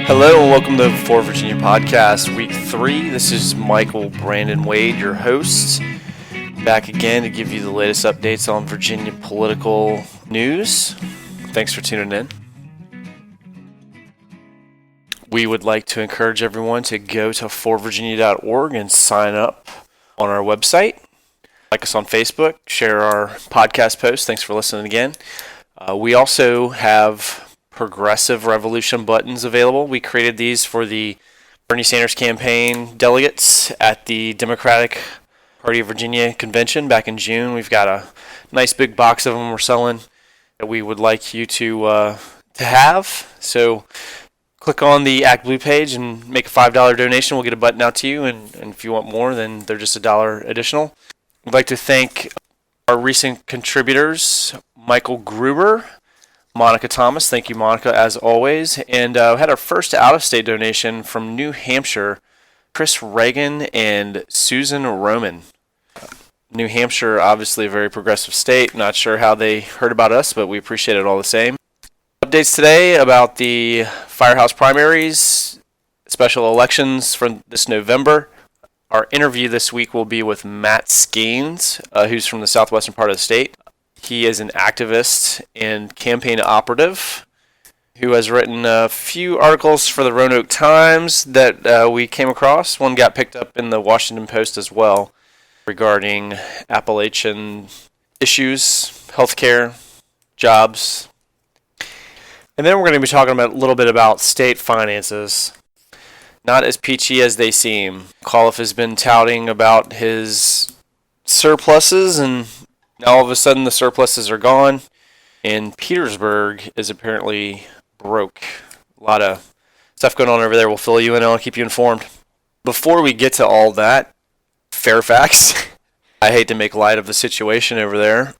Hello and welcome to the For Virginia Podcast, Week 3. This is Michael Brandon Wade, your host, back again to give you the latest updates on Virginia political news. Thanks for tuning in. We would like to encourage everyone to go to forvirginia.org and sign up on our website. Like us on Facebook, share our podcast posts. Thanks for listening again. We also have Progressive Revolution buttons available. We created these for the Bernie Sanders campaign delegates at the Democratic Party of Virginia convention back in June. We've got a nice big box of them we're selling that we would like you to have. So click on the Act Blue page and make a $5 donation. We'll get a button out to you, and if you want more, then they're just $1 additional. We'd like to thank our recent contributors, Michael Gruber, Monica Thomas, thank you, Monica, as always. And we had our first out-of-state donation from New Hampshire, Chris Reagan and Susan Roman. New Hampshire, obviously a very progressive state. Not sure how they heard about us, but we appreciate it all the same. Updates today about the Firehouse primaries, special elections for this November. Our interview this week will be with Matt Skeens, who's from the southwestern part of the state. He is an activist and campaign operative who has written a few articles for the Roanoke Times that we came across. One got picked up in the Washington Post as well regarding Appalachian issues, healthcare, jobs. And then we're going to be talking about a little bit about state finances. Not as peachy as they seem. Coliff has been touting about his surpluses, and now all of a sudden the surpluses are gone, and Petersburg is apparently broke. A lot of stuff going on over there. We'll fill you in and I'll keep you informed. Before we get to all that, Fairfax, I hate to make light of the situation over there.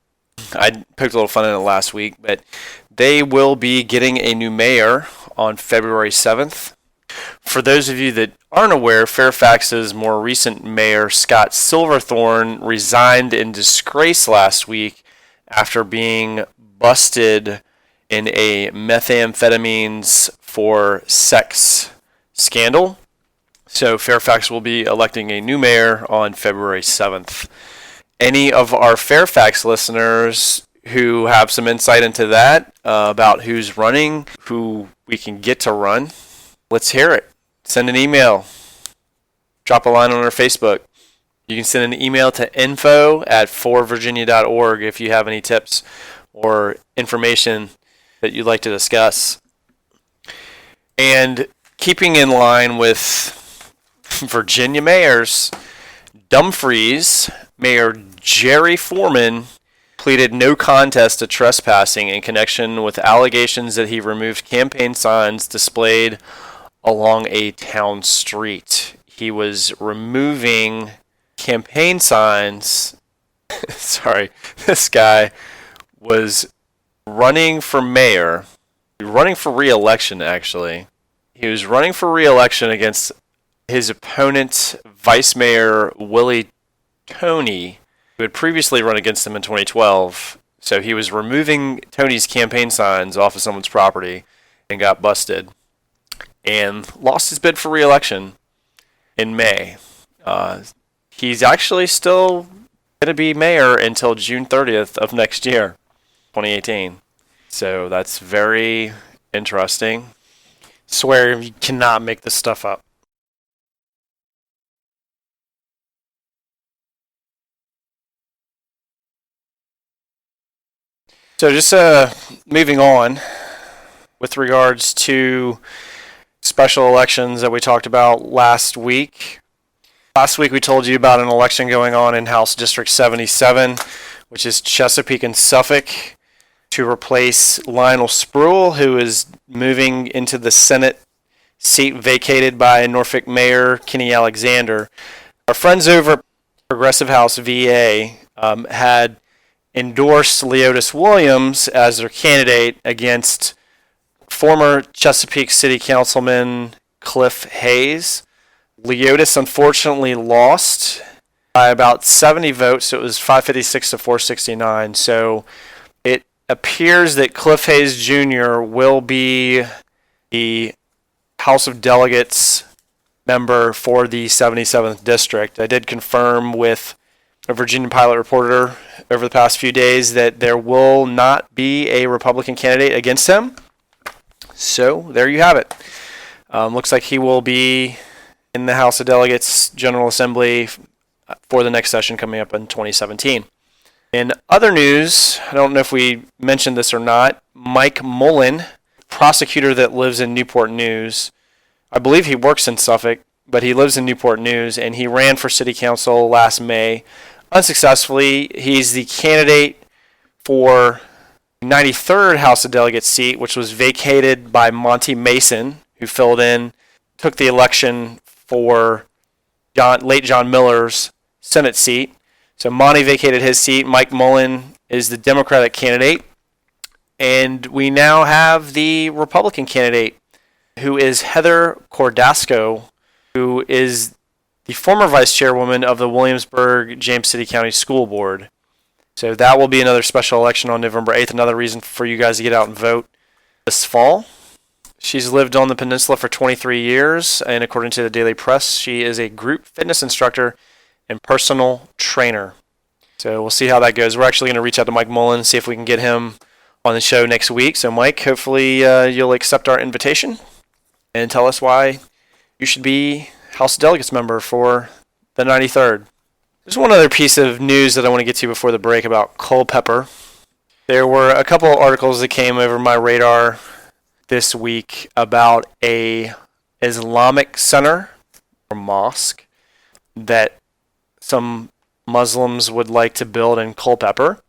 I poked a little fun in it last week, but they will be getting a new mayor on February 7th. For those of you that aren't aware, Fairfax's more recent mayor, Scott Silverthorne, resigned in disgrace last week after being busted in a methamphetamines for sex scandal. So Fairfax will be electing a new mayor on February 7th. Any of our Fairfax listeners who have some insight into that, about who's running, who we can get to run, let's hear it. Send an email. Drop a line on our Facebook. You can send an email to info@forvirginia.org if you have any tips or information that you'd like to discuss. And keeping in line with Virginia mayors, Dumfries Mayor Jerry Foreman pleaded no contest to trespassing in connection with allegations that he removed campaign signs displayed along a town street. He was removing campaign signs. Sorry, this guy was running for mayor, running for re-election actually. He was running for re-election against his opponent, Vice Mayor Willie Toney, who had previously run against him in 2012. So he was removing Tony's campaign signs off of someone's property and got busted and lost his bid for re-election in May. He's actually still going to be mayor until June 30th of next year, 2018. So that's very interesting. Swear you cannot make this stuff up. So just moving on with regards to special elections that we talked about last week. Last week we told you about an election going on in House District 77, which is Chesapeake and Suffolk, to replace Lionel Spruill, who is moving into the Senate seat vacated by Norfolk Mayor Kenny Alexander. Our friends over at Progressive House VA had endorsed Leotis Williams as their candidate against former Chesapeake City Councilman Cliff Hayes. Leotis unfortunately lost by about 70 votes. So it was 556 to 469. So it appears that Cliff Hayes Jr. will be the House of Delegates member for the 77th District. I did confirm with a Virginia Pilot reporter over the past few days that there will not be a Republican candidate against him. So there you have it. Looks like he will be in the House of Delegates General Assembly for the next session coming up in 2017. In other news, I don't know if we mentioned this or not, Mike Mullen, prosecutor that lives in Newport News, I believe he works in Suffolk, but he lives in Newport News, and he ran for city council last May unsuccessfully. He's the candidate for 93rd House of Delegates seat, which was vacated by Monty Mason, who took the election for late John Miller's Senate seat. So Monty vacated his seat. Mike Mullen is the Democratic candidate. And we now have the Republican candidate, who is Heather Cordasco, who is the former vice chairwoman of the Williamsburg-James City County School Board. So that will be another special election on November 8th, another reason for you guys to get out and vote this fall. She's lived on the peninsula for 23 years, and according to the Daily Press, she is a group fitness instructor and personal trainer. So we'll see how that goes. We're actually going to reach out to Mike Mullen and see if we can get him on the show next week. So Mike, hopefully you'll accept our invitation and tell us why you should be House of Delegates member for the 93rd. There's one other piece of news that I want to get to before the break about Culpeper. There were a couple of articles that came over my radar this week about a Islamic center or mosque that some Muslims would like to build in Culpeper.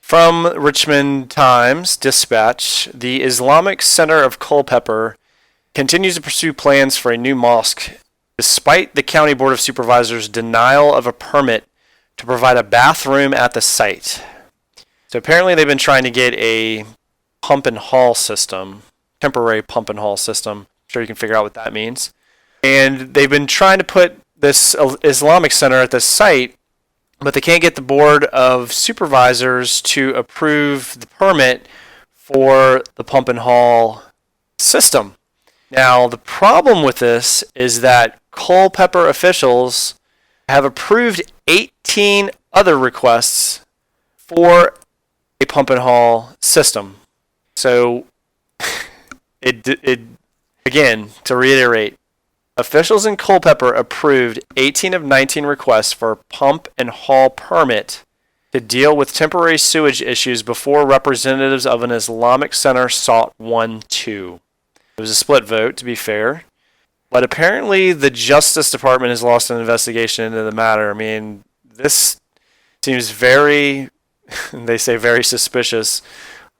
From Richmond Times-Dispatch, the Islamic Center of Culpeper continues to pursue plans for a new mosque despite the County Board of Supervisors' denial of a permit to provide a bathroom at the site. So apparently they've been trying to get a pump and haul system, temporary pump and haul system. I'm sure you can figure out what that means. And they've been trying to put this Islamic Center at the site, but they can't get the Board of Supervisors to approve the permit for the pump and haul system. Now, the problem with this is that Culpeper officials have approved 18 other requests for a pump and haul system. So, again, to reiterate, officials in Culpeper approved 18 of 19 requests for a pump and haul permit to deal with temporary sewage issues before representatives of an Islamic center sought one too. It was a split vote, to be fair. But apparently the Justice Department has lost an investigation into the matter. I mean, this seems very, they say very suspicious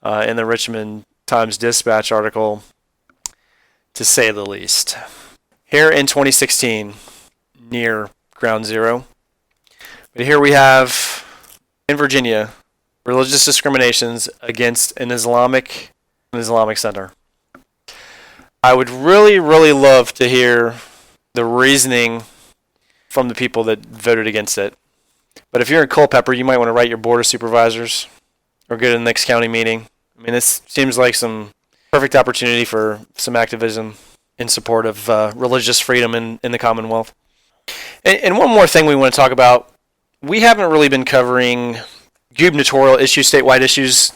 in the Richmond Times-Dispatch article, to say the least. Here in 2016, near ground zero. But here we have, in Virginia, religious discriminations against an Islamic center. I would really, really love to hear the reasoning from the people that voted against it. But if you're in Culpeper, you might want to write your board of supervisors or go to the next county meeting. I mean, this seems like some perfect opportunity for some activism in support of religious freedom in the Commonwealth. And one more thing we want to talk about. We haven't really been covering gubernatorial issues, statewide issues,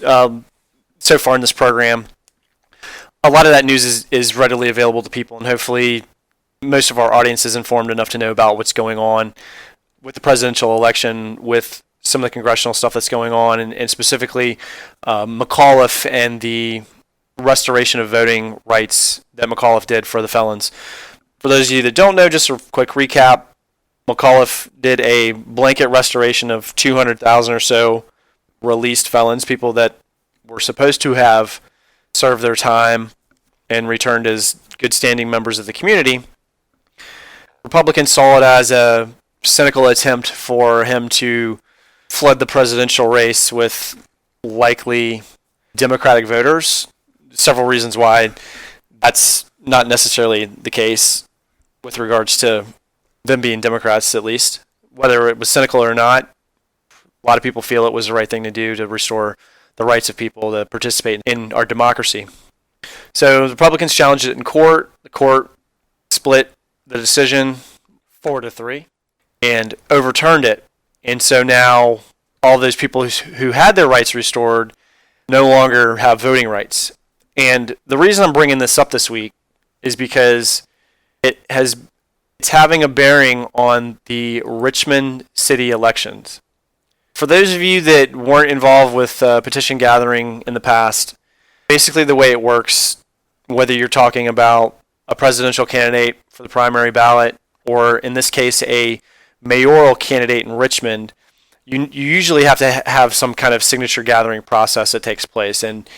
so far in this program. A lot of that news is readily available to people, and hopefully most of our audience is informed enough to know about what's going on with the presidential election, with some of the congressional stuff that's going on, and specifically McAuliffe and the restoration of voting rights that McAuliffe did for the felons. For those of you that don't know, just a quick recap, McAuliffe did a blanket restoration of 200,000 or so released felons, people that were supposed to have served their time and returned as good standing members of the community. Republicans saw it as a cynical attempt for him to flood the presidential race with likely Democratic voters. Several reasons why that's not necessarily the case with regards to them being Democrats, at least. Whether it was cynical or not, a lot of people feel it was the right thing to do to restore the rights of people to participate in our democracy. So the Republicans challenged it in court. The court split the decision 4-3. and overturned it. And so now all those people who had their rights restored no longer have voting rights. And the reason I'm bringing this up this week is because it's having a bearing on the Richmond city elections. For those of you that weren't involved with petition gathering in the past, basically the way it works, whether you're talking about a presidential candidate for the primary ballot or in this case a mayoral candidate in Richmond, you usually have to have some kind of signature gathering process that takes place. And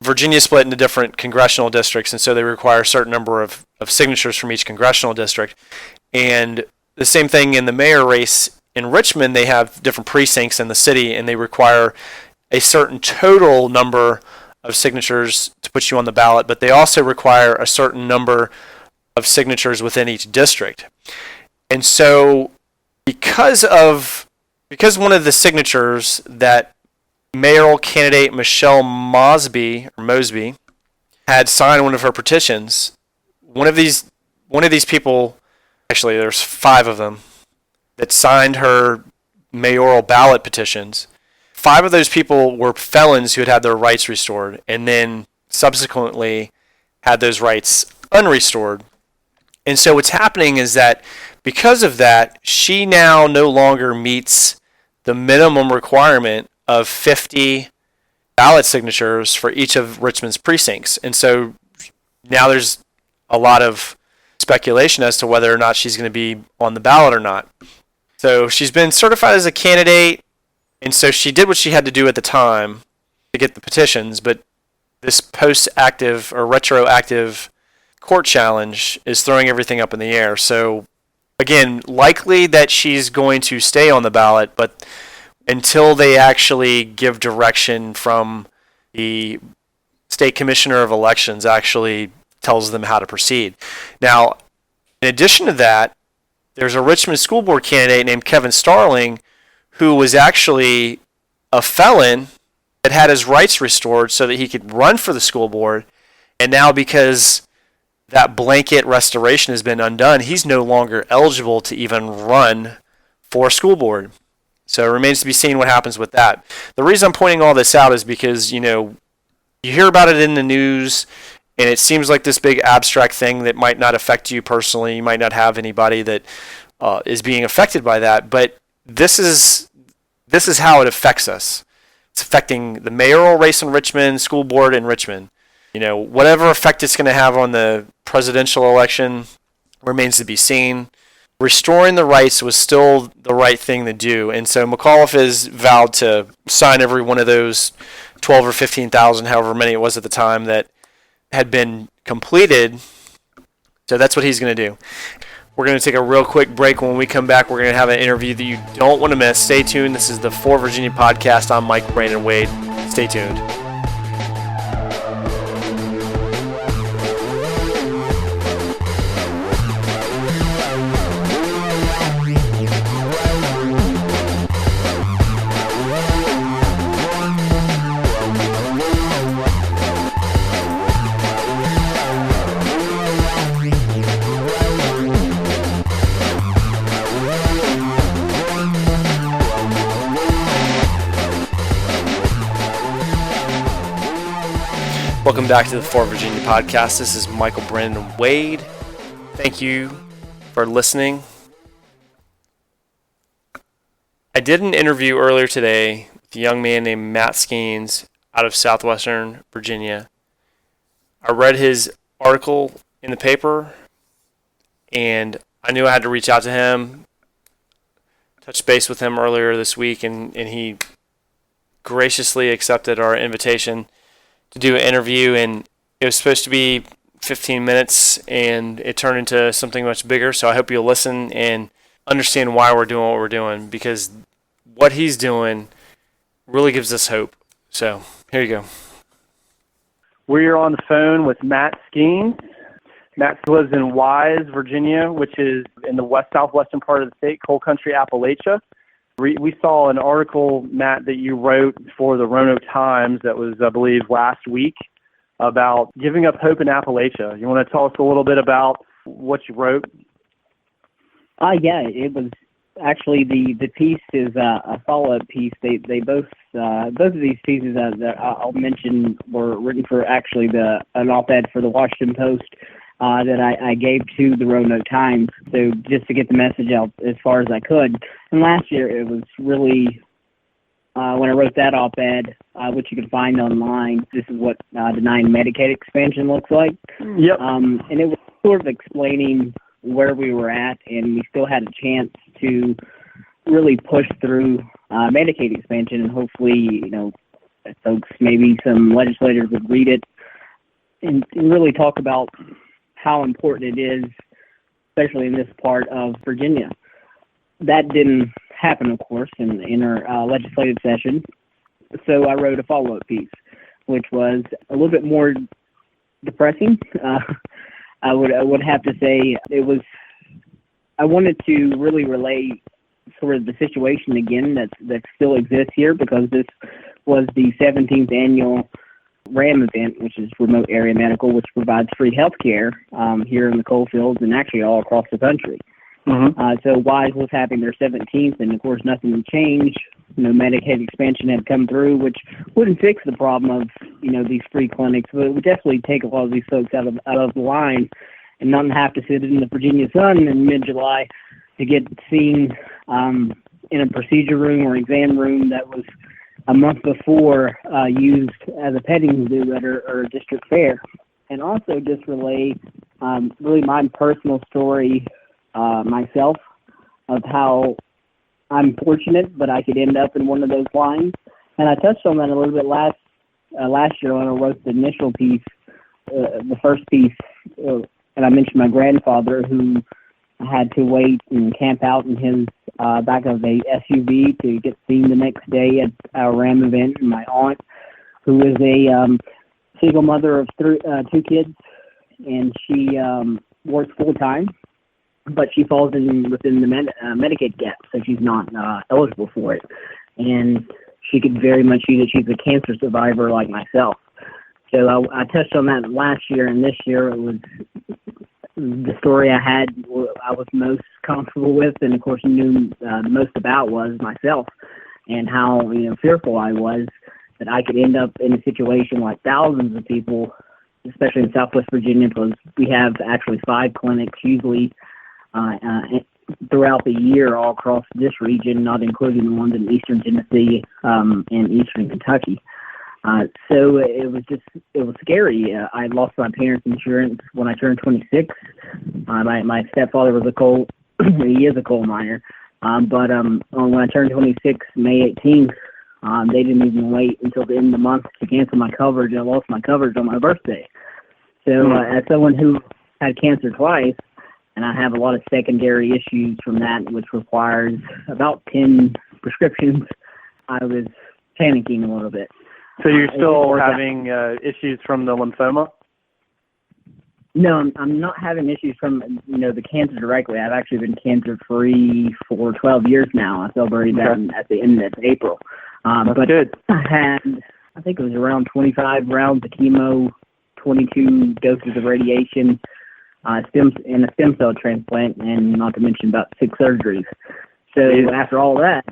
Virginia split into different congressional districts, and so they require a certain number of signatures from each congressional district. And the same thing in the mayor race in Richmond, they have different precincts in the city, and they require a certain total number of signatures to put you on the ballot, but they also require a certain number of signatures within each district. And so because one of the signatures that mayoral candidate Michelle Mosby had signed one of her petitions, one of these people, actually there's 5 of them that signed her mayoral ballot petitions. 5 of those people were felons who had their rights restored and then subsequently had those rights unrestored. And so what's happening is that because of that, she now no longer meets the minimum requirement of 50 ballot signatures for each of Richmond's precincts. And so now there's a lot of speculation as to whether or not she's going to be on the ballot or not. So she's been certified as a candidate, and so she did what she had to do at the time to get the petitions, but this post-active or retroactive court challenge is throwing everything up in the air. So again, likely that she's going to stay on the ballot, but until they actually give direction from the state commissioner of elections actually tells them how to proceed. Now, in addition to that, there's a Richmond school board candidate named Kevin Starling who was actually a felon that had his rights restored so that he could run for the school board. And now because that blanket restoration has been undone, he's no longer eligible to even run for school board. So it remains to be seen what happens with that. The reason I'm pointing all this out is because, you hear about it in the news, and it seems like this big abstract thing that might not affect you personally. You might not have anybody that is being affected by that, but this is how it affects us. It's affecting the mayoral race in Richmond, school board in Richmond. Whatever effect it's going to have on the presidential election remains to be seen. Restoring the rights was still the right thing to do, and so McAuliffe has vowed to sign every one of those 12 or 15,000, however many it was at the time, that had been completed. So that's what he's going to do. We're going to take a real quick break. When we come back, we're going to have an interview that you don't want to miss. Stay tuned. This is the For Virginia podcast. I'm Mike Brandon Wade. Stay tuned. Welcome back to the For Virginia podcast. This is Michael Brandon Wade. Thank you for listening. I did an interview earlier today with a young man named Matt Skeens out of southwestern Virginia. I read his article in the paper, and I knew I had to reach out to him, touch base with him earlier this week, and he graciously accepted our invitation to do an interview, and it was supposed to be 15 minutes, and it turned into something much bigger. So I hope you'll listen and understand why we're doing what we're doing, because what he's doing really gives us hope. So here you go. We're on the phone with Matt Skeens. Matt lives in Wise, Virginia, which is in the southwestern part of the state, coal country Appalachia. We saw an article, Matt, that you wrote for the Roanoke Times that was, I believe, last week about giving up hope in Appalachia. You want to tell us a little bit about what you wrote? Yeah, it was actually the piece is a follow-up piece. They both of these pieces that I'll mention were written for actually an op-ed for the Washington Post that I gave to the Roanoke Times, so just to get the message out as far as I could. And last year it was really when I wrote that op-ed, which you can find online. This is what denying Medicaid expansion looks like. Yep. And it was sort of explaining where we were at, and we still had a chance to really push through Medicaid expansion, and hopefully, folks, maybe some legislators would read it and really talk about how important it is, especially in this part of Virginia. That didn't happen, of course, in our legislative session, so I wrote a follow-up piece, which was a little bit more depressing. I would have to say I wanted to really relay sort of the situation again that still exists here, because this was the 17th annual RAM event, which is Remote Area Medical, which provides free health care here in the coal fields and actually all across the country. Mm-hmm. So WISE was having their 17th, and of course nothing had changed. Medicaid expansion had come through, which wouldn't fix the problem of these free clinics, but it would definitely take a lot of these folks out of the line and not have to sit in the Virginia sun in mid-July to get seen in a procedure room or exam room that was a month before used as a petting zoo at our district fair. And also just relay really my personal story myself of how I'm fortunate, but I could end up in one of those lines. And I touched on that a little bit last year when I wrote the initial piece, the first piece, and I mentioned my grandfather who had to wait and camp out in his back of a SUV to get seen the next day at our RAM event. And my aunt, who is a single mother of two kids, and she works full time, but she falls within the Medicaid gap, so she's not eligible for it. And she could very much use it. She's a cancer survivor like myself. So I touched on that last year, and this year it was the story I was most comfortable with, and of course knew most about was myself, and how fearful I was that I could end up in a situation like thousands of people, especially in Southwest Virginia, because we have actually 5 clinics usually throughout the year all across this region, not including the ones in eastern Tennessee and eastern Kentucky. So it was scary. I lost my parents' insurance when I turned 26. My stepfather was he is a coal miner. But when I turned 26, May 18th, they didn't even wait until the end of the month to cancel my coverage. I lost my coverage on my birthday. So as someone who had cancer twice, and I have a lot of secondary issues from that, which requires about 10 prescriptions, I was panicking a little bit. So you're still having issues from the lymphoma? No, I'm not having issues from the cancer directly. I've actually been cancer-free for 12 years now. I celebrated that at the end of April. But good. I think it was around 25 rounds of chemo, 22 doses of radiation, and a stem cell transplant, and not to mention about 6 surgeries. So after all that,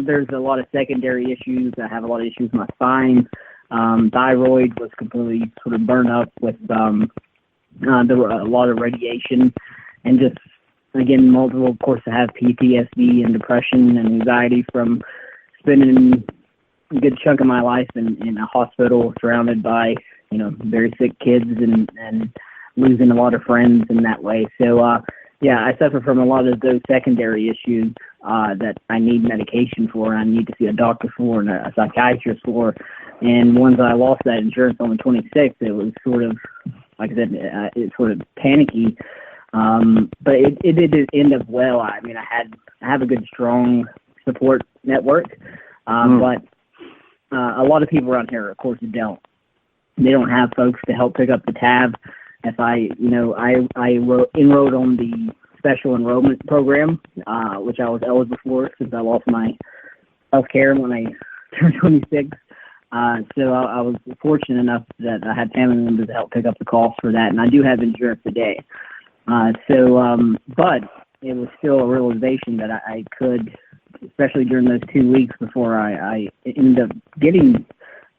there's a lot of secondary issues. I have a lot of issues with my spine. Thyroid was completely sort of burned up with there were a lot of radiation, and just, again, multiple, of course, I have PTSD and depression and anxiety from spending a good chunk of my life in a hospital surrounded by, very sick kids and losing a lot of friends in that way. So, I suffer from a lot of those secondary issues that I need medication for, and I need to see a doctor for and a psychiatrist for. And once I lost that insurance on the 26th, it was sort of, like I said, it's sort of panicky. But it did end up well. I mean, I have a good, strong support network, but a lot of people around here, of course, don't. They don't have folks to help pick up the tab. If I enrolled on the special enrollment program, which I was eligible for since I lost my health care when I turned 26. So I was fortunate enough that I had family members to help pick up the cost for that, and I do have insurance today. But it was still a realization that I could, especially during those 2 weeks before I ended up getting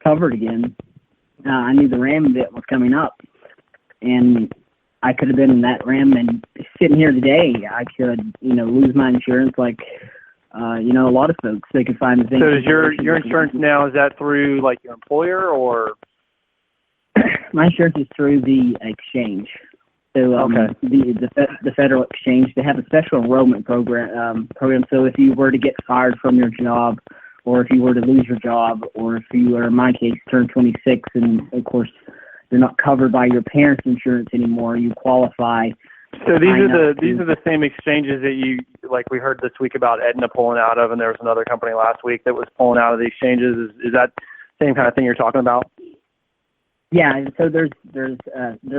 covered again. I knew the RAM bit was coming up, and I could have been in that RAM, and sitting here today, I could, lose my insurance like, a lot of folks. They could find the thing. So is your insurance now, is that through like your employer or? My insurance is through the exchange. So Okay. the federal exchange, they have a special enrollment program. So if you were to get fired from your job, or if you were to lose your job, or if you were, in my case, turn 26, and of course you're not covered by your parents' insurance anymore, you qualify. So these are the same exchanges that you, like we heard this week about Aetna pulling out of, and there was another company last week that was pulling out of the exchanges. Is that the same kind of thing you're talking about? Yeah, and so there's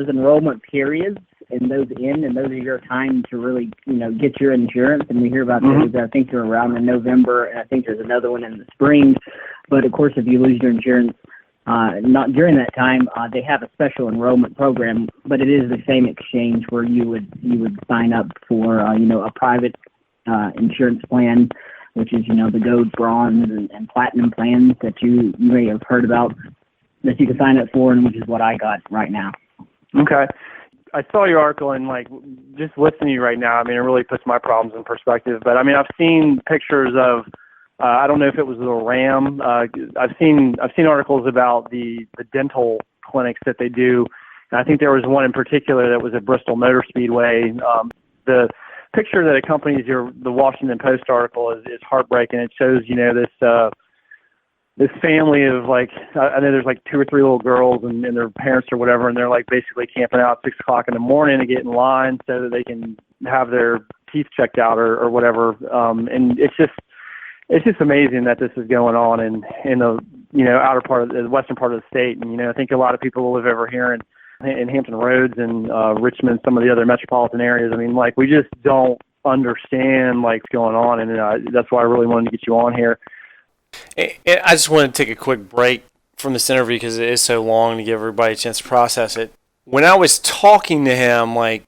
enrollment periods, and those are your time to really, get your insurance. And we hear about those. I think they're around in November, and I think there's another one in the spring. But of course, if you lose your insurance, not during that time, they have a special enrollment program. But it is the same exchange where you would sign up for a private insurance plan, which is the gold, bronze, and platinum plans that you may have heard about, that you can sign up for, and which is what I got right now. Okay. I saw your article, and like just listening to you right now, I mean, it really puts my problems in perspective. But I mean, I've seen pictures of, I don't know if it was the RAM. I've seen articles about the dental clinics that they do. And I think there was one in particular that was at Bristol Motor Speedway. The picture that accompanies the Washington Post article is heartbreaking. It shows, this family of like, I know there's like 2 or 3 little girls and their parents or whatever, and they're like basically camping out 6 o'clock in the morning to get in line so that they can have their teeth checked out or whatever. And it's just amazing that this is going on in the outer part of the western part of the state. And I think a lot of people who live over here in Hampton Roads and Richmond, some of the other metropolitan areas. I mean, like we just don't understand like what's going on, and that's why I really wanted to get you on here. I just want to take a quick break from this interview because it is so long to give everybody a chance to process it. When I was talking to him, like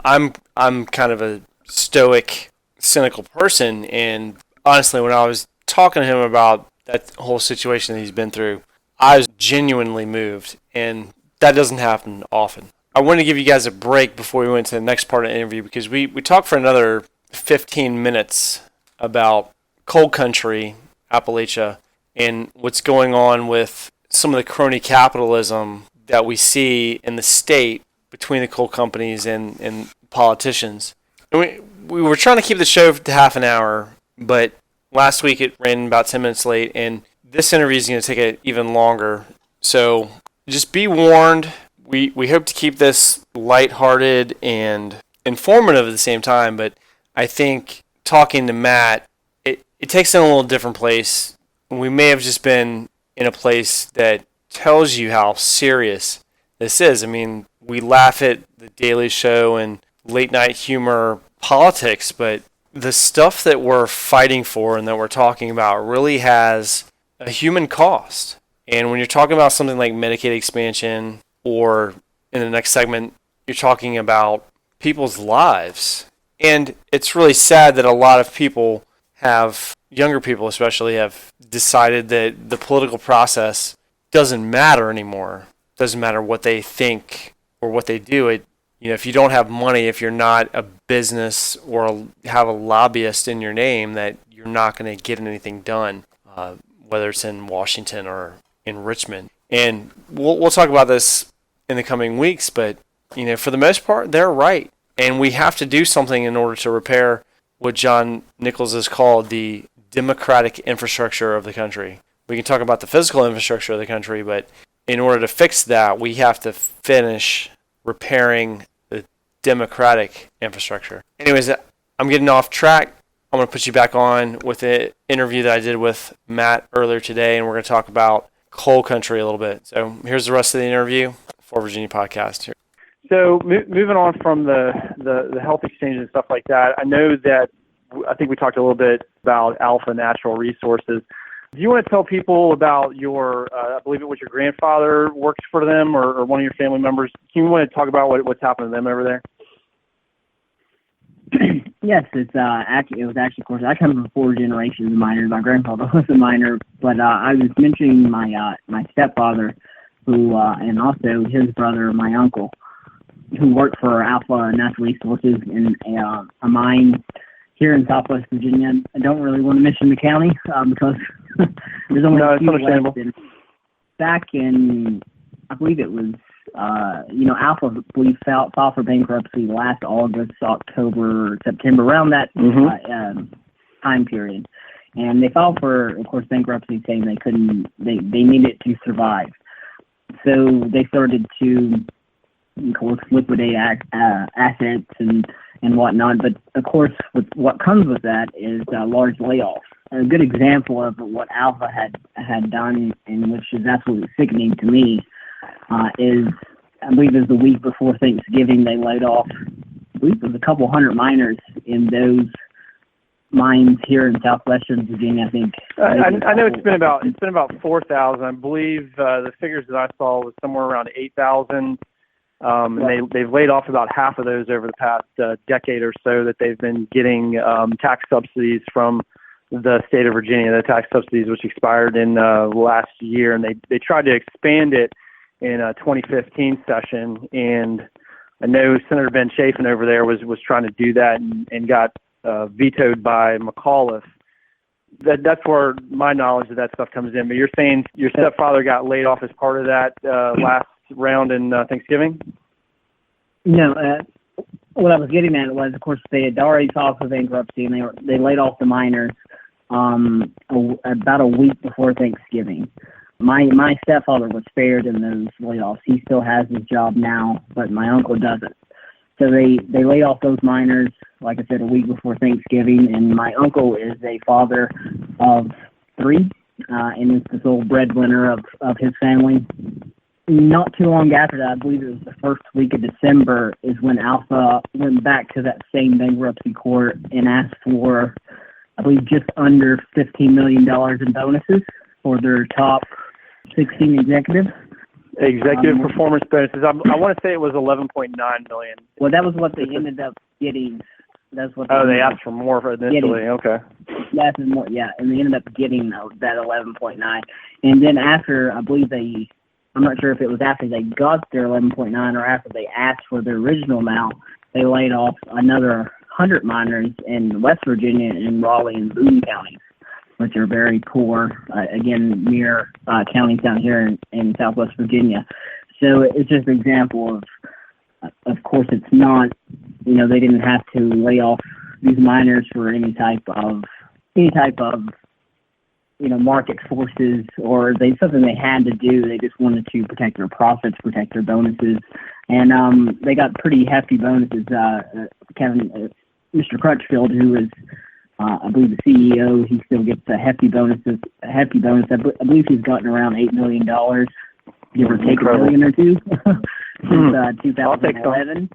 I'm kind of a stoic, cynical person, and honestly, when I was talking to him about that whole situation that he's been through, I was genuinely moved, and that doesn't happen often. I want to give you guys a break before we went to the next part of the interview because we talked for another 15 minutes about coal country, Appalachia, and what's going on with some of the crony capitalism that we see in the state between the coal companies and politicians. And we were trying to keep the show to half an hour, but last week it ran about 10 minutes late, and this interview is going to take it even longer. So just be warned. We hope to keep this lighthearted and informative at the same time, but I think talking to Matt, it takes it in a little different place. We may have just been in a place that tells you how serious this is. I mean, we laugh at the Daily Show and late night humor politics, but the stuff that we're fighting for and that we're talking about really has a human cost. And when you're talking about something like Medicaid expansion, or in the next segment, you're talking about people's lives. And it's really sad that a lot of people younger people especially, have decided that the political process doesn't matter anymore. It doesn't matter what they think or what they do. If you don't have money, if you're not a business or have a lobbyist in your name, that you're not going to get anything done, whether it's in Washington or in Richmond. And we'll talk about this in the coming weeks, but for the most part, they're right. And we have to do something in order to repair what John Nichols has called the democratic infrastructure of the country. We can talk about the physical infrastructure of the country, but in order to fix that, we have to finish repairing the democratic infrastructure. Anyways, I'm getting off track. I'm going to put you back on with the interview that I did with Matt earlier today, and we're going to talk about coal country a little bit. So here's the rest of the interview for Virginia Podcast here. So moving on from the health exchange and stuff like that, I know that I think we talked a little bit about Alpha Natural Resources. Do you want to tell people about your, I believe it was your grandfather works for them or one of your family members? Do you want to talk about what's happened to them over there? Yes, it was actually, of course, I come from 4 generations of miners. My grandfather was a miner, but I was mentioning my stepfather, who and also his brother, my uncle, who worked for Alpha Natural Resources in a mine here in Southwest Virginia. I don't really want to mention the county because there's only a few left. And back in, I believe it was, Alpha, I believe, filed for bankruptcy last August, October, September, around that time period. And they filed for, of course, bankruptcy, saying they needed to survive. So they started to, of course, liquidate assets and whatnot. But, of course, what comes with that is large layoffs. A good example of what Alpha had done, and which is absolutely sickening to me, is, I believe it was the week before Thanksgiving, they laid off, I believe it was a couple hundred miners in those mines here in southwestern Virginia. I think. I know it's been about 4,000. I believe the figures that I saw was somewhere around 8,000. And they've laid off about half of those over the past decade or so that they've been getting tax subsidies from the state of Virginia, the tax subsidies which expired in last year, and they tried to expand it in a 2015 session, and I know Senator Ben Chafin over there was trying to do that and got vetoed by McAuliffe. That's where my knowledge of that stuff comes in. But you're saying your stepfather got laid off as part of that last round in Thanksgiving? No, what I was getting at was, of course, they had already filed for bankruptcy, and they laid off the miners about a week before Thanksgiving. My stepfather was spared in those layoffs. He still has his job now, but my uncle doesn't. So they laid off those miners, like I said, a week before Thanksgiving, and my uncle is a father of 3, and is the sole breadwinner of his family. Not too long after that, I believe it was the first week of December, is when Alpha went back to that same bankruptcy court and asked for, I believe, just under $15 million in bonuses for their top 16 executives. Executive performance bonuses. I want to say it was 11.9 million. Well, that was what they ended up getting. That's what. They asked for more initially. Okay. That's more. Yeah, and they ended up getting that 11.9. And then after, I believe I'm not sure if it was after they got their 11.9 or after they asked for their original amount, they laid off another 100 miners in West Virginia, in Raleigh and Boone counties, which are very poor, again, near counties down here in Southwest Virginia. So it's just an example of course, it's not, they didn't have to lay off these miners for any type of market forces, or something they had to do. They just wanted to protect their profits, protect their bonuses, and they got pretty hefty bonuses. Mr. Crutchfield, who is I believe the CEO, he still gets a hefty bonus. I believe he's gotten around $8 million, give or take $1 million or two, since 2011.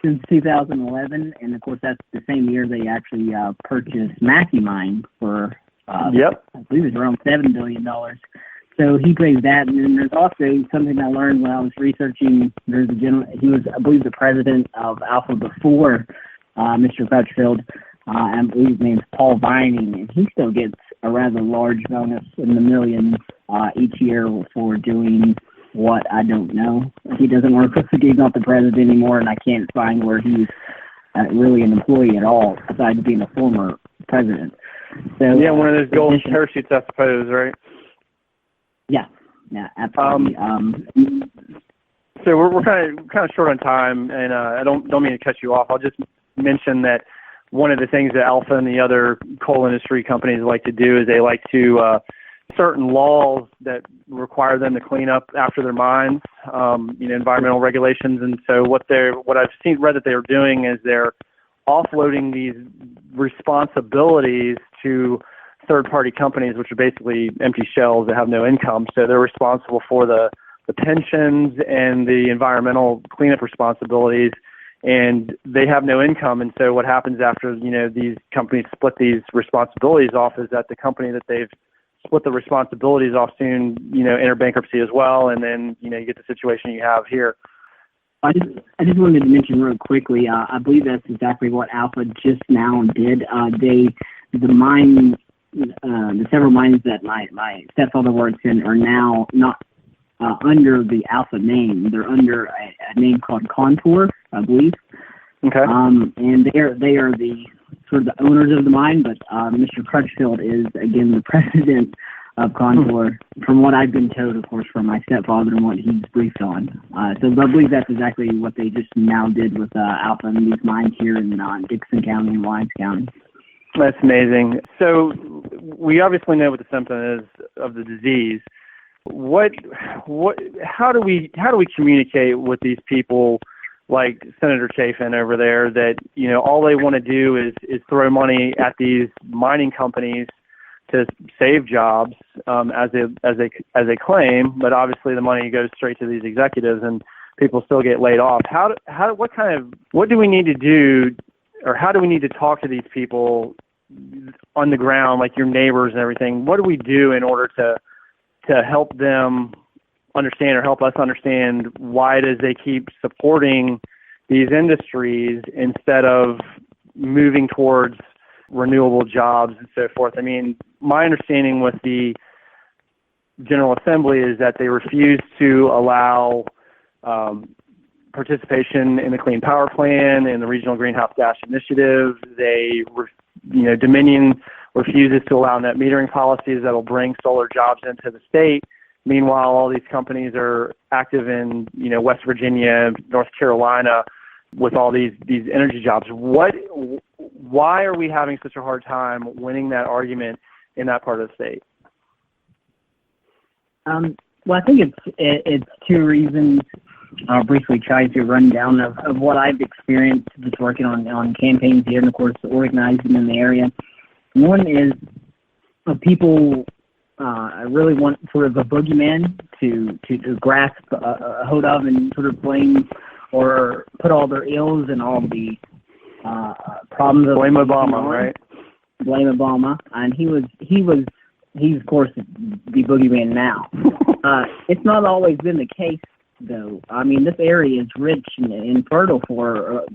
Since 2011, and of course that's the same year they actually purchased Mackey Mine for, I believe it was around $7 billion. So he brings that, and then there's also something I learned when I was researching. There's a gentleman, he was, I believe, the president of Alpha before Mr. Crutchfield, and I believe his name's Paul Vining, and he still gets a rather large bonus in the millions each year for doing what I don't know. He doesn't work for, he's not the president anymore, and I can't find where he's really an employee at all, besides being a former president. So one of those golden parachutes, I suppose, right? Yeah, absolutely. So we're kind of short on time, and I don't mean to cut you off. I'll just mention that one of the things that Alpha and the other coal industry companies like to do is they like to certain laws that require them to clean up after their mines, environmental regulations. And so what I've read that they're doing is they're offloading these responsibilities to third-party companies, which are basically empty shells that have no income. So they're responsible for the pensions and the environmental cleanup responsibilities, and they have no income. And so what happens after, these companies split these responsibilities off is that the company that they've split the responsibilities off soon, enter bankruptcy as well. And then, you get the situation you have here. I just wanted to mention real quickly, I believe that's exactly what Alpha just now did. The several mines that my stepfather works in are now not under the Alpha name. They're under a name called Contour, I believe. Okay. And they are the sort of the owners of the mine, but Mr. Crutchfield is again the president of Contour, from what I've been told, of course, from my stepfather and what he's briefed on. So I believe that's exactly what they just now did with Alpha and these mines here in Dixon County and Wise County. That's amazing. So we obviously know what the symptom is of the disease. How do we communicate with these people like Senator Chafin over there that, all they want to do is throw money at these mining companies to save jobs, as they claim, but obviously the money goes straight to these executives and people still get laid off. What do we need to do, or how do we need to talk to these people on the ground, like your neighbors and everything? What do we do in order to help them understand, or help us understand, why does they keep supporting these industries instead of moving towards renewable jobs and so forth? I mean, my understanding with the General Assembly is that they refuse to allow participation in the Clean Power Plan and the Regional Greenhouse Gas Initiative. Dominion refuses to allow net metering policies that will bring solar jobs into the state. Meanwhile, all these companies are active in, West Virginia, North Carolina, with all these energy jobs. Why are we having such a hard time winning that argument in that part of the state? Well, I think it's two reasons. I'll briefly try to run down of what I've experienced just working on campaigns here and, of course, organizing in the area. One is people really want sort of a boogeyman to grasp a hold of and sort of blame or put all their ills and all the problems. Blame Obama, right? Blame Obama, and he's of course the boogeyman now. It's not always been the case, though. I mean, this area is rich and fertile for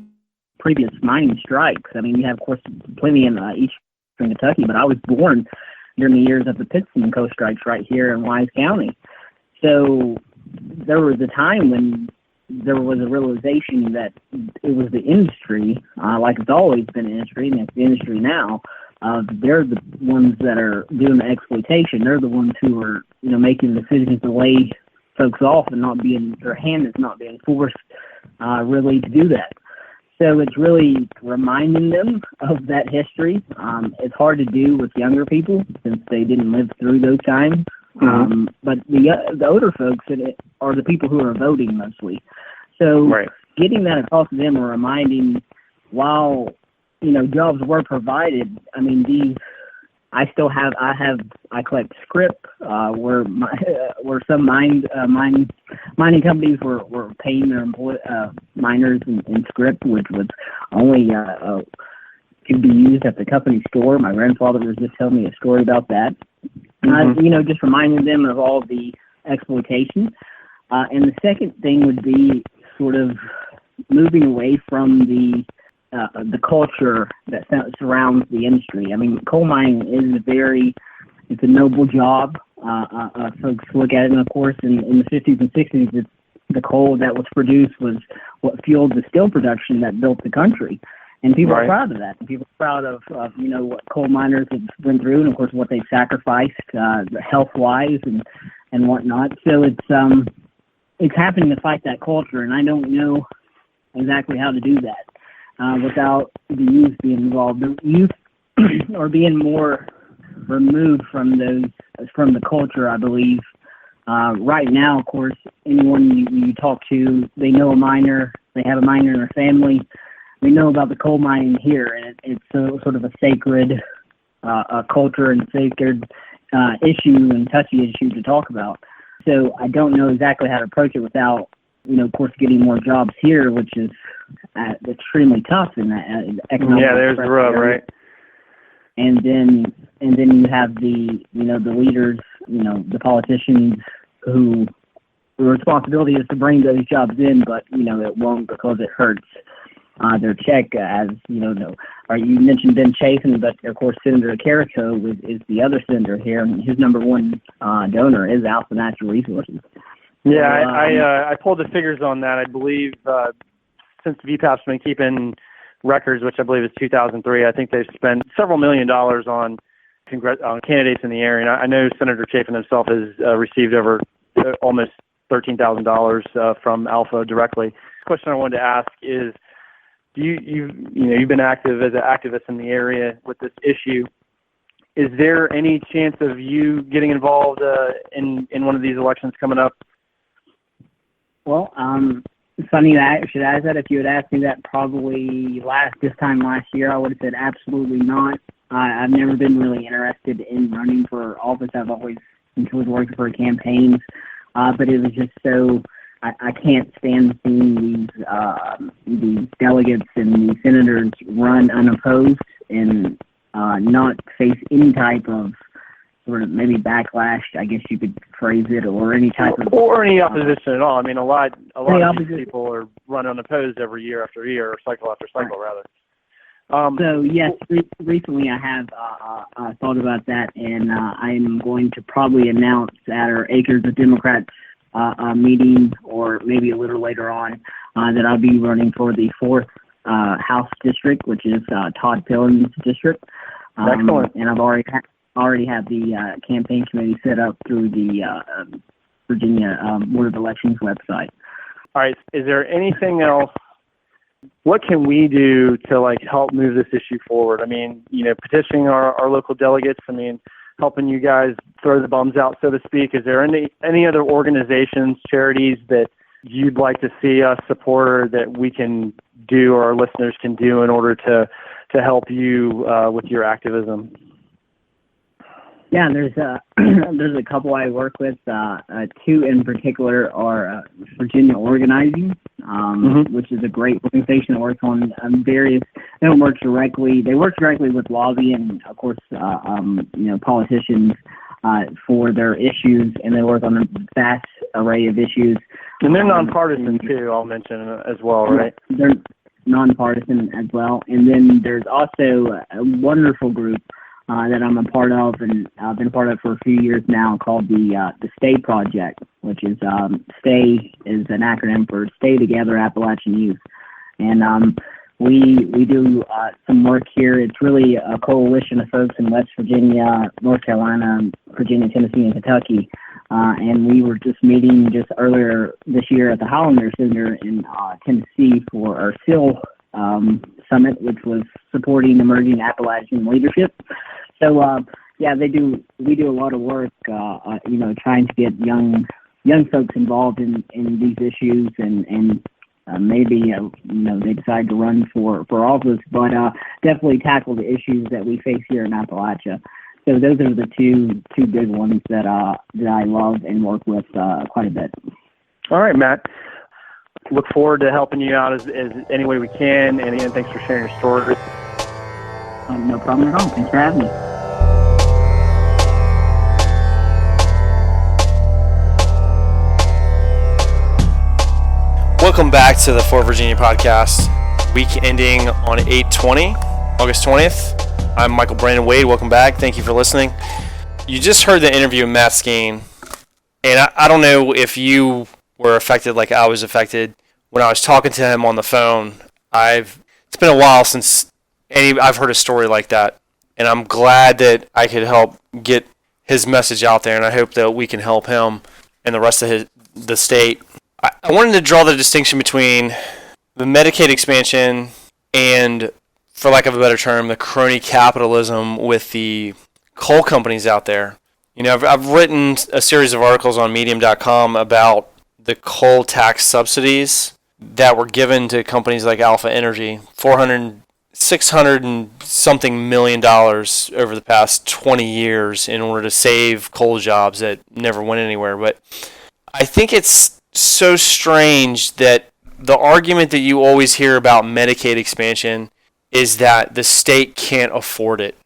previous mining strikes. I mean, you have, of course, plenty in eastern Kentucky, but I was born during the years of the Pittston Coast strikes right here in Wise County. So there was a time when there was a realization that it was the industry, like it's always been an industry, and it's the industry now. They're the ones that are doing the exploitation. They're the ones who are, making decisions to lay folks off and their hand is not being forced really to do that. So it's really reminding them of that history. It's hard to do with younger people since they didn't live through those times. Mm-hmm. But the older folks are the people who are voting mostly. So right. Getting that across to them and reminding, while jobs were provided, I mean, I collect scrip where some mining companies were paying their miners in scrip, which was only could be used at the company store. My grandfather was just telling me a story about that. Mm-hmm. Just reminding them of all the exploitation. And the second thing would be sort of moving away from the culture that surrounds the industry. I mean, coal mining is it's a noble job. Folks look at it, and of course, in the 50s and 60s, the coal that was produced was what fueled the steel production that built the country. And people right. are proud of that. And people are proud of what coal miners have been through, and of course what they've sacrificed health-wise and whatnot. So it's happening to fight that culture, and I don't know exactly how to do that without the youth being involved. The youth are being more removed from the culture, I believe. Right now, of course, anyone you talk to, they know a miner. They have a miner in their family. We know about the coal mining here, and it's sort of a sacred culture and sacred issue and touchy issue to talk about. So I don't know exactly how to approach it without, of course, getting more jobs here, which is extremely tough in that economic. Yeah, there's the rub, right? And then you have the leaders, the politicians who the responsibility is to bring those jobs in, but it won't because it hurts their check. As or you mentioned Ben Chafin, but of course Senator Carrico is the other senator here, and his number one donor is Alpha Natural Resources. Yeah, I pulled the figures on that. I believe since VPAP's been keeping records, which I believe is 2003, I think they've spent several $1 million on candidates in the area. And I know Senator Chafin himself has received over almost $13,000 from Alpha directly. The question I wanted to ask is, you've been active as an activist in the area with this issue. Is there any chance of you getting involved in one of these elections coming up? Well, it's funny that I should ask that. If you had asked me that probably this time last year, I would have said absolutely not. I've never been really interested in running for office. I've always enjoyed working for campaigns, but it was just so I can't stand seeing these delegates and these senators run unopposed and not face any type of sort of maybe backlash, I guess you could phrase it, or any type of... Or any opposition at all. I mean, a lot of these people are run unopposed every year after year, or cycle after cycle, rather. So, yes, recently I have thought about that, and I'm going to probably announce at our Acres of Democrats meeting, or maybe a little later on, that I'll be running for the 4th House District, which is Todd Pillen's district. Excellent. And I've already have the campaign committee set up through the Virginia Board of Elections website. All right. Is there anything else? What can we do to help move this issue forward? I mean, petitioning our local delegates. I mean, helping you guys throw the bums out, so to speak. Is there any other organizations, charities that you'd like to see us support, or that we can do, or our listeners can do, in order to help you with your activism? Yeah, there's a couple I work with. Two in particular are Virginia Organizing, which is a great organization that works on various. They don't work directly. They work directly with lobby and, of course, politicians for their issues, and they work on a vast array of issues. And they're nonpartisan too. I'll mention as well, right? They're nonpartisan as well. And then there's also a wonderful group that I'm a part of, and I've been a part of for a few years now, called the STAY Project, which is STAY is an acronym for Stay Together Appalachian Youth. And we do some work here. It's really a coalition of folks in West Virginia, North Carolina, Virginia, Tennessee, and Kentucky. And we were just meeting just earlier this year at the Hollander Center in Tennessee for our SEAL Summit, which was supporting emerging Appalachian leadership. So, we do a lot of work, trying to get young folks involved in these issues, and maybe they decide to run for office, but definitely tackle the issues that we face here in Appalachia. So those are the two big ones that I love and work with quite a bit. All right, Matt. Look forward to helping you out as any way we can, and again, thanks for sharing your story. No problem at all. Thanks for having me. Welcome back to the For Virginia podcast, week ending on 8/20, August 20th. I'm Michael Brandon Wade. Welcome back. Thank you for listening. You just heard the interview with Matt Skeens, and I don't know if you were affected like I was affected when I was talking to him on the phone. It's been a while since I've heard a story like that, and I'm glad that I could help get his message out there, and I hope that we can help him and the rest of the state. I wanted to draw the distinction between the Medicaid expansion and, for lack of a better term, the crony capitalism with the coal companies out there. I've written a series of articles on Medium.com about the coal tax subsidies that were given to companies like Alpha Energy, $600 and something million over the past 20 years in order to save coal jobs that never went anywhere. But I think it's so strange that the argument that you always hear about Medicaid expansion is that the state can't afford it.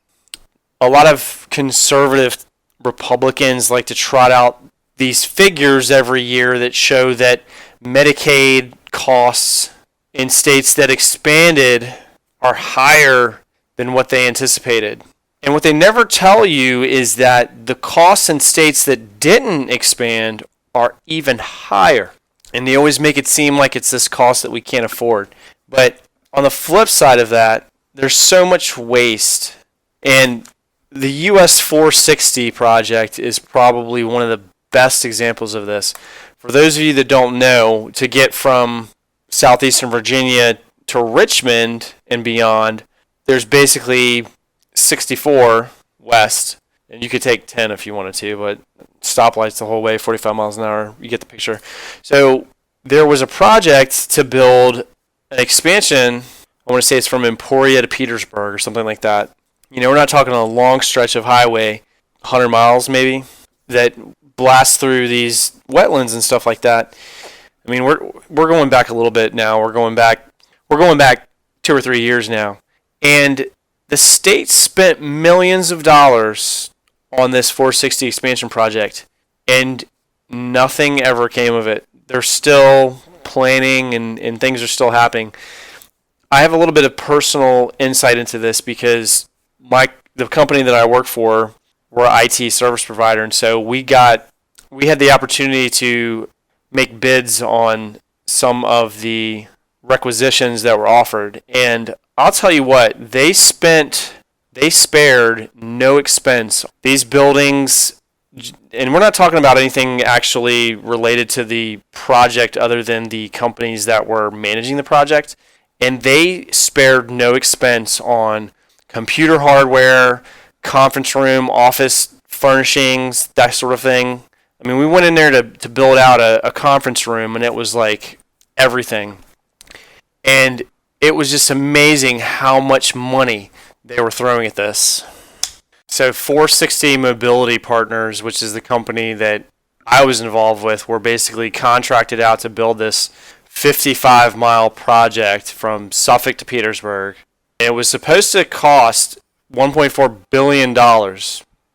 A lot of conservative Republicans like to trot out these figures every year that show that Medicaid costs in states that expanded are higher than what they anticipated. And what they never tell you is that the costs in states that didn't expand are even higher. And they always make it seem like it's this cost that we can't afford. But on the flip side of that, there's so much waste. And the US 460 project is probably one of the best examples of this. For those of you that don't know, to get from southeastern Virginia to Richmond and beyond, there's basically 64 west, and you could take 10 if you wanted to, but stoplights the whole way, 45 miles an hour, you get the picture. So there was a project to build an expansion. I want to say it's from Emporia to Petersburg or something like that. You know, we're not talking a long stretch of highway, 100 miles maybe, that blasts through these wetlands and stuff like that. I mean, we're going back a little bit now. We're going back 2 or 3 years now. And the state spent millions of dollars on this 460 expansion project, and nothing ever came of it. They're still planning, and things are still happening. I have a little bit of personal insight into this because the company that I work for, we're an IT service provider, and so we had the opportunity to make bids on some of the requisitions that were offered, and I'll tell you what, they spared no expense. These buildings, and we're not talking about anything actually related to the project other than the companies that were managing the project, and they spared no expense on computer hardware, conference room, office furnishings, that sort of thing. I mean, we went in there to build out a conference room, and it was like everything. And it was just amazing how much money they were throwing at this. So 460 Mobility Partners, which is the company that I was involved with, were basically contracted out to build this 55-mile project from Suffolk to Petersburg. It was supposed to cost $1.4 billion.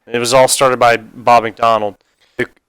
It was all started by Bob McDonald.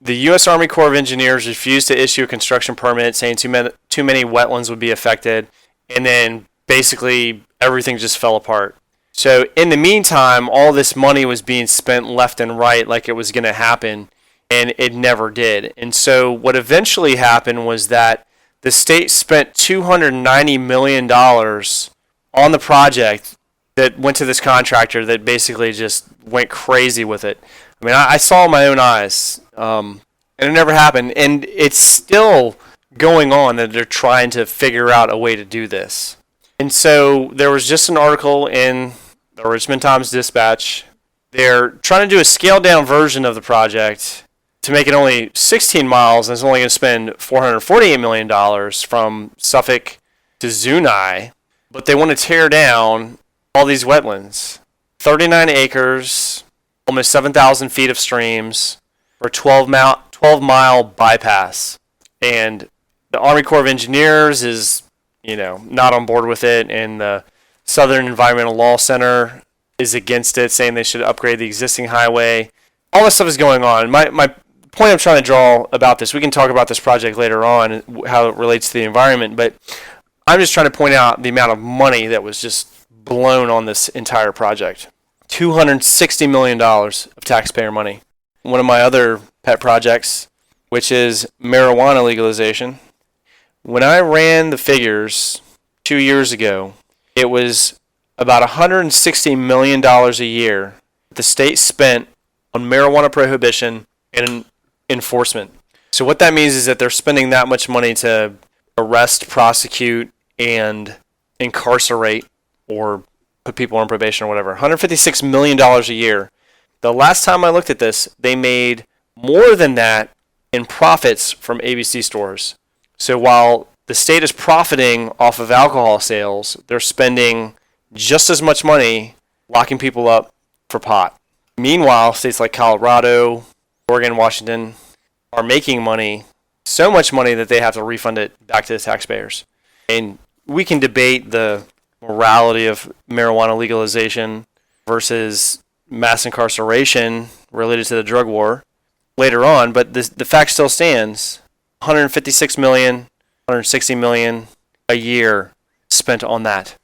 The U.S. Army Corps of Engineers refused to issue a construction permit, saying too many wetlands would be affected, and then basically everything just fell apart. So in the meantime, all this money was being spent left and right like it was going to happen, and it never did. And so what eventually happened was that the state spent $290 million on the project that went to this contractor that basically just went crazy with it. I mean, I saw in my own eyes, and it never happened. And it's still going on that they're trying to figure out a way to do this. And so there was just an article in the Richmond Times-Dispatch. They're trying to do a scaled-down version of the project to make it only 16 miles, and it's only going to spend $448 million from Suffolk to Zunai. But they want to tear down all these wetlands. 39 acres, almost 7,000 feet of streams, for a 12-mile bypass. And the Army Corps of Engineers is, not on board with it, and the Southern Environmental Law Center is against it, saying they should upgrade the existing highway. All this stuff is going on. My point I'm trying to draw about this, we can talk about this project later on, how it relates to the environment, but I'm just trying to point out the amount of money that was just blown on this entire project. $260 million of taxpayer money. One of my other pet projects, which is marijuana legalization. When I ran the figures 2 years ago, it was about $160 million a year that the state spent on marijuana prohibition and enforcement. So what that means is that they're spending that much money to arrest, prosecute, and incarcerate or put people on probation or whatever. $156 million a year. The last time I looked at this, they made more than that in profits from ABC stores. So while the state is profiting off of alcohol sales, they're spending just as much money locking people up for pot. Meanwhile, states like Colorado, Oregon, Washington are making money, so much money that they have to refund it back to the taxpayers. And we can debate the morality of marijuana legalization versus mass incarceration related to the drug war later on, but the fact still stands. 156 million, 160 million a year spent on that.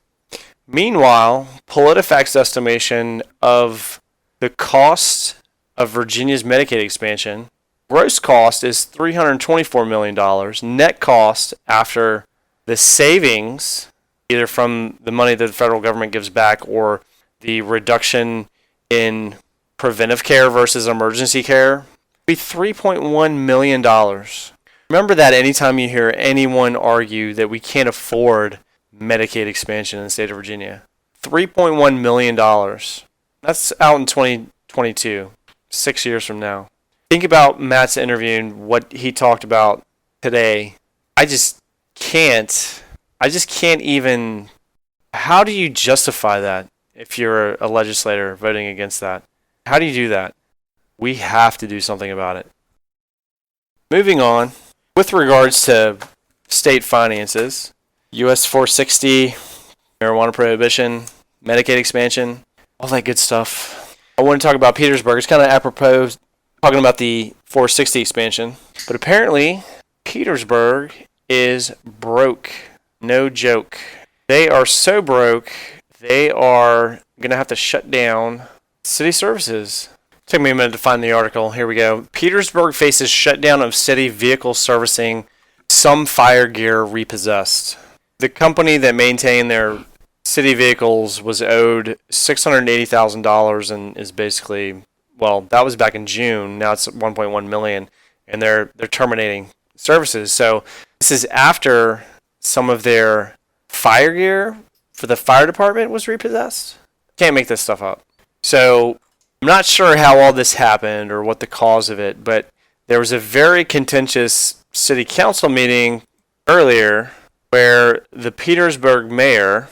Meanwhile, PolitiFact's estimation of the cost of Virginia's Medicaid expansion, gross cost is $324 million. Net cost after the savings, either from the money that the federal government gives back or the reduction in preventive care versus emergency care, be $3.1 million. Remember that anytime you hear anyone argue that we can't afford Medicaid expansion in the state of Virginia. $3.1 million. That's out in 2022, 6 years from now. Think about Matt's interview and what he talked about today. I just can't even. How do you justify that if you're a legislator voting against that? How do you do that? We have to do something about it. Moving on, with regards to state finances, US 460, marijuana prohibition, Medicaid expansion, all that good stuff. I want to talk about Petersburg. It's kind of apropos talking about the 460 expansion. But apparently, Petersburg is broke. No joke. They are so broke, they are going to have to shut down city services. Took me a minute to find the article. Here we go. Petersburg faces shutdown of city vehicle servicing, some fire gear repossessed. The company that maintained their city vehicles was owed $680,000 and is basically, well, that was back in June. Now it's $1.1 million, and they're terminating services. So this is after some of their fire gear for the fire department was repossessed. Can't make this stuff up. So I'm not sure how all this happened or what the cause of it, but there was a very contentious city council meeting earlier where the Petersburg mayor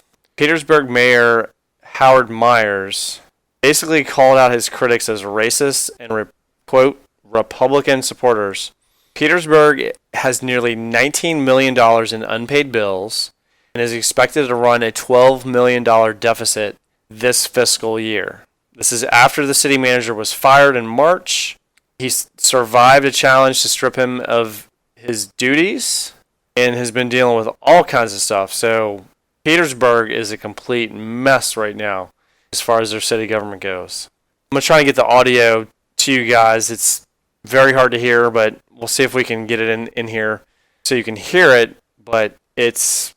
Howard Myers, basically called out his critics as racist and, quote, Republican supporters. Petersburg has nearly $19 million in unpaid bills and is expected to run a $12 million deficit this fiscal year. This is after the city manager was fired in March. He survived a challenge to strip him of his duties and has been dealing with all kinds of stuff. So Petersburg is a complete mess right now as far as their city government goes. I'm going to try and get the audio to you guys. It's very hard to hear, but we'll see if we can get it in here so you can hear it. But it's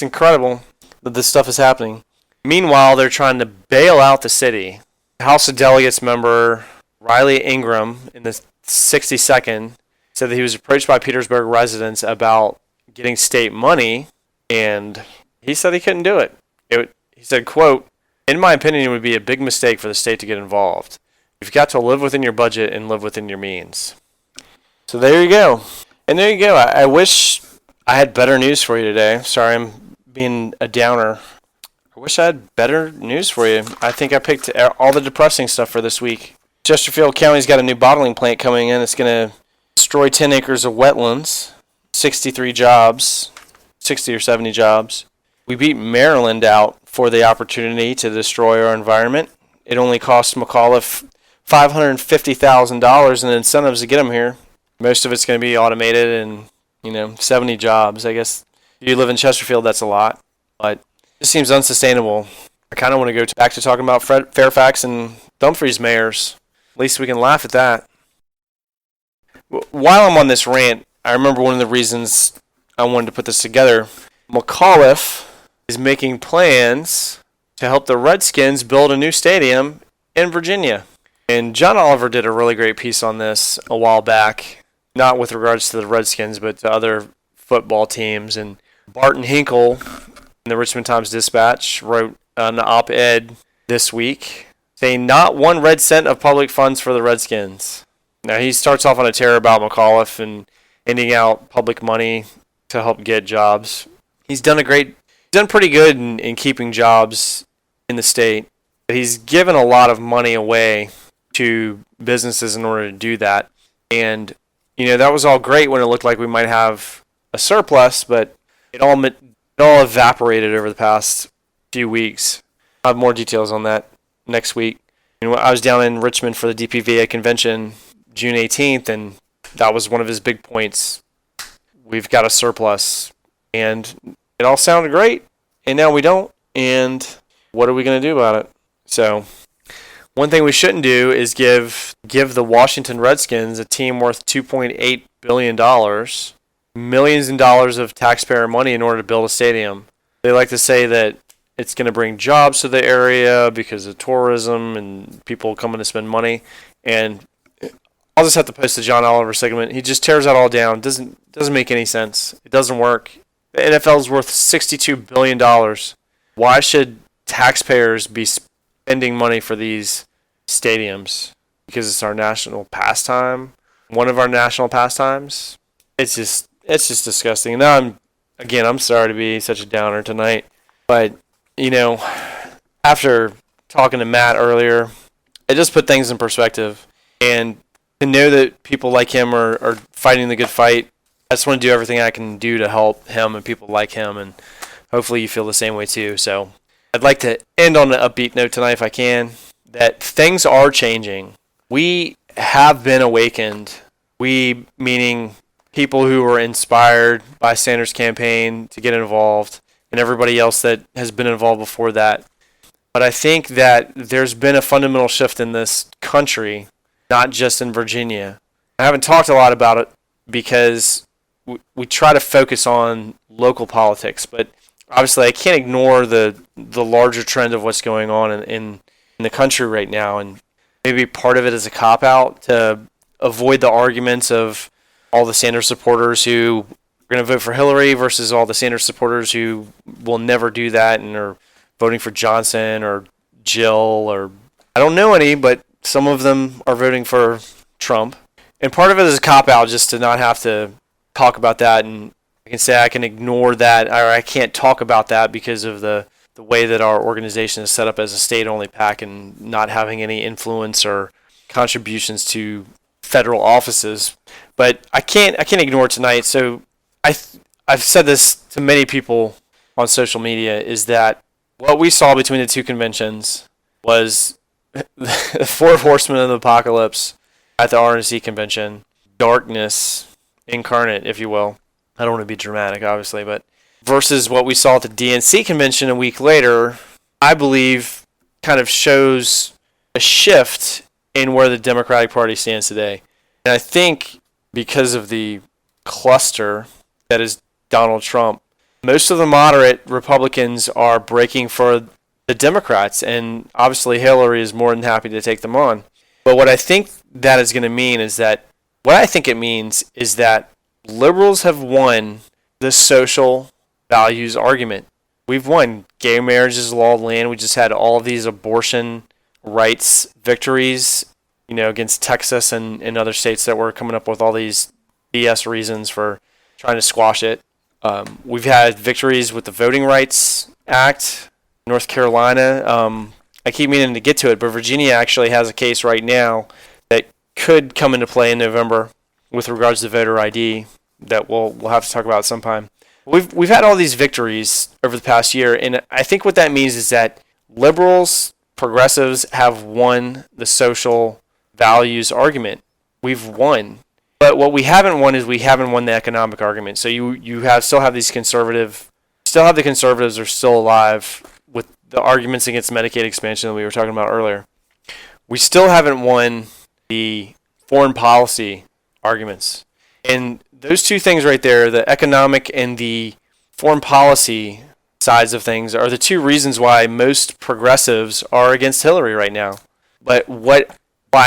incredible that this stuff is happening. Meanwhile, they're trying to bail out the city. House of Delegates member Riley Ingram in the 62nd said that he was approached by Petersburg residents about getting state money, and he said he couldn't do it. He said, quote, "In my opinion, it would be a big mistake for the state to get involved. You've got to live within your budget and live within your means." So there you go. And there you go. I wish I had better news for you today. Sorry, I'm being a downer. I wish I had better news for you. I think I picked all the depressing stuff for this week. Chesterfield County's got a new bottling plant coming in. It's going to destroy 10 acres of wetlands, 63 jobs, 60 or 70 jobs. We beat Maryland out for the opportunity to destroy our environment. It only cost McAuliffe $550,000 in incentives to get them here. Most of it's going to be automated and, 70 jobs. I guess if you live in Chesterfield, that's a lot. But it seems unsustainable. I kind of want to go back to talking about Fairfax and Dumfries mayors. At least we can laugh at that. While I'm on this rant, I remember one of the reasons I wanted to put this together. McAuliffe is making plans to help the Redskins build a new stadium in Virginia. And John Oliver did a really great piece on this a while back, not with regards to the Redskins, but to other football teams. And Barton Hinkle in the Richmond Times-Dispatch wrote an op-ed this week saying not one red cent of public funds for the Redskins. Now, he starts off on a tear about McAuliffe and handing out public money to help get jobs. He's done pretty good in keeping jobs in the state. But he's given a lot of money away to businesses in order to do that. And, that was all great when it looked like we might have a surplus, but it all It all evaporated over the past few weeks. I'll have more details on that next week. I was down in Richmond for the DPVA convention June 18th, and that was one of his big points. We've got a surplus, and it all sounded great, and now we don't, and what are we going to do about it? So one thing we shouldn't do is give the Washington Redskins, a team worth $2.8 billion, millions and dollars of taxpayer money in order to build a stadium. They like to say that it's going to bring jobs to the area because of tourism and people coming to spend money. And I'll just have to post the John Oliver segment. He just tears that all down. Doesn't make any sense. It doesn't work. The NFL is worth $62 billion. Why should taxpayers be spending money for these stadiums? Because it's our national pastime. One of our national pastimes. It's just disgusting. Now I'm sorry to be such a downer tonight, but after talking to Matt earlier, it just put things in perspective. And to know that people like him are fighting the good fight, I just want to do everything I can do to help him and people like him, and hopefully you feel the same way too. So I'd like to end on an upbeat note tonight if I can, that things are changing. We have been awakened. We, meaning people who were inspired by Sanders' campaign to get involved, and everybody else that has been involved before that. But I think that there's been a fundamental shift in this country, not just in Virginia. I haven't talked a lot about it because we try to focus on local politics, but obviously I can't ignore the larger trend of what's going on in the country right now, and maybe part of it is a cop-out to avoid the arguments of all the Sanders supporters who are going to vote for Hillary versus all the Sanders supporters who will never do that and are voting for Johnson or Jill, or I don't know any, but some of them are voting for Trump. And part of it is a cop-out just to not have to talk about that, and I can say I can ignore that, or I can't talk about that because of the way that our organization is set up as a state-only PAC and not having any influence or contributions to federal offices. But I can't ignore it tonight. So I've said this to many people on social media, is that what we saw between the two conventions was the four horsemen of the apocalypse at the RNC convention, darkness incarnate, if you will. I don't want to be dramatic, obviously, but versus what we saw at the DNC convention a week later, I believe kind of shows a shift in where the Democratic Party stands today. And I think because of the cluster that is Donald Trump, most of the moderate Republicans are breaking for the Democrats, and obviously Hillary is more than happy to take them on. But what I think that is going to mean is that, what I think it means is that liberals have won the social values argument. We've won. Gay marriage is law of the land. We just had all of these abortion rights victories, against Texas and other states that were coming up with all these BS reasons for trying to squash it. We've had victories with the Voting Rights Act, North Carolina. I keep meaning to get to it, but Virginia actually has a case right now that could come into play in November with regards to voter ID that we'll have to talk about sometime. We've had all these victories over the past year, and I think what that means is that liberals, progressives have won the social values argument. We've won. But what we haven't won is we haven't won the economic argument. So you still have the conservatives are still alive with the arguments against Medicaid expansion that we were talking about earlier. We still haven't won the foreign policy arguments. And those two things right there, the economic and the foreign policy sides of things, are the two reasons why most progressives are against Hillary right now. But why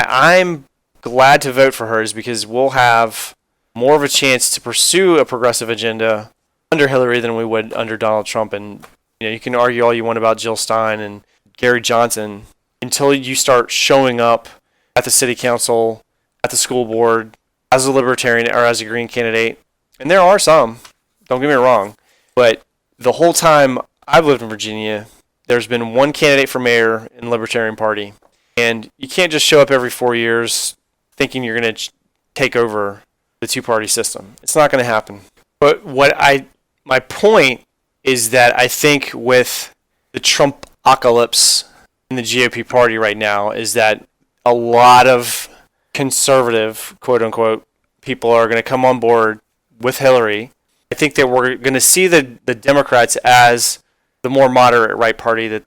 I'm glad to vote for her is because we'll have more of a chance to pursue a progressive agenda under Hillary than we would under Donald Trump. And you can argue all you want about Jill Stein and Gary Johnson until you start showing up at the city council, at the school board, as a libertarian or as a green candidate. And there are some, don't get me wrong, but the whole time I've lived in Virginia, there's been one candidate for mayor in the Libertarian Party. And you can't just show up every 4 years thinking you're going to take over the two-party system. It's not going to happen. But my point is that I think with the Trump-apocalypse in the GOP party right now is that a lot of conservative, quote-unquote, people are going to come on board with Hillary. I think that we're going to see the Democrats as the more moderate right party that,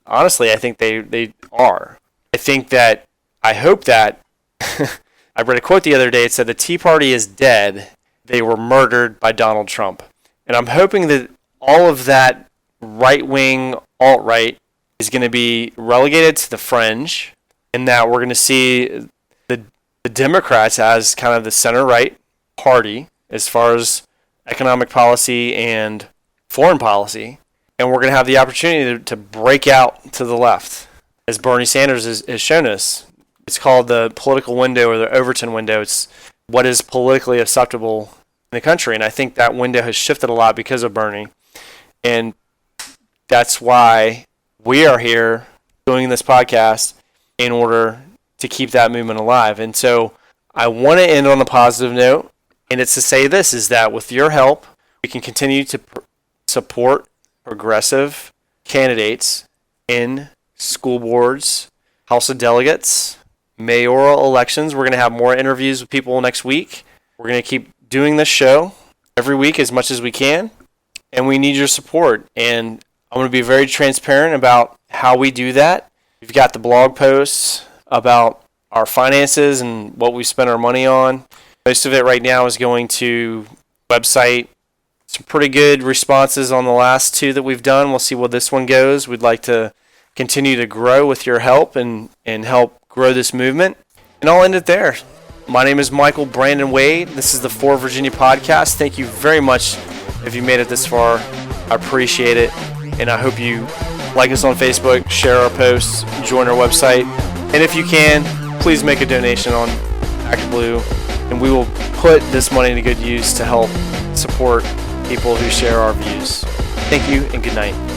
honestly, I think they are. I hope that, I read a quote the other day, it said the Tea Party is dead. They were murdered by Donald Trump. And I'm hoping that all of that right-wing, alt-right is going to be relegated to the fringe, and that we're going to see the Democrats as kind of the center-right party as far as economic policy and foreign policy, and we're going to have the opportunity to break out to the left, as Bernie Sanders has shown us. It's called the political window or the Overton window. It's what is politically acceptable in the country, and I think that window has shifted a lot because of Bernie, and that's why we are here doing this podcast in order to keep that movement alive. And so I want to end on a positive note, and it's to say this, is that with your help, we can continue to support progressive candidates in school boards, House of Delegates, mayoral elections. We're going to have more interviews with people next week. We're going to keep doing this show every week as much as we can, and we need your support. And I'm going to be very transparent about how we do that. We've got the blog posts about our finances and what we spend our money on. Most of it right now is going to website. Some pretty good responses on the last two that we've done. We'll see where this one goes. We'd like to continue to grow with your help and help grow this movement. And I'll end it there. My name is Michael Brandon Wade. This is the For Virginia podcast. Thank you very much if you made it this far. I appreciate it. And I hope you like us on Facebook, share our posts, join our website. And if you can, please make a donation on ActBlue. And we will put this money to good use to help support people who share our views. Thank you and good night.